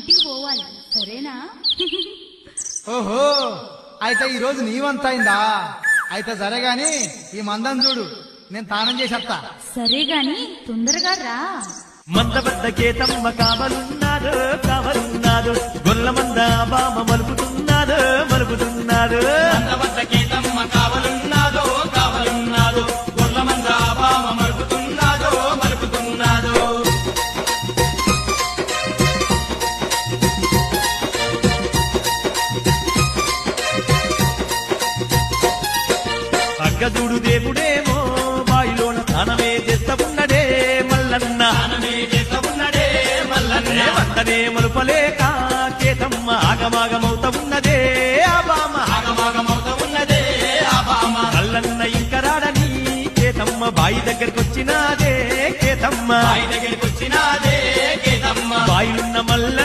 ఇంటికి పోవాలి సరేనా? ఓహో అయితే ఈ రోజు నీవంత అయిందా? అయితే సరే గాని ఈ మందం చూడు, నేను తానం చేసేస్తా. సరే గాని తొందరగా రా. మందబద్ద కేతమ్మ కావలున్నాడు కావలున్నాడు, గొల్ల మంద బామ మలుపుతున్నాడు మలుపుతున్నాడు. మందబద్ద కేతమ్మ కావలున్నాదో కావలున్నాదో, గొల్ల మంద బామ మలుపుతున్నాదో మలుపుతున్నాదో. అగ్గజుడు దేవుడేమో బాయిలోన తానమే చేస్తా ఉన్నడే మల్లన్న. వందనే మలుపలేక కేతమ్మ ఆగమాగమవుతా ఉన్నదే ఆ బామ. మల్లన్న ఇంక రాడని కేతమ్మ బాయి దగ్గరకొచ్చినాదే కేతమ్మ. బాయిలున్న మల్ల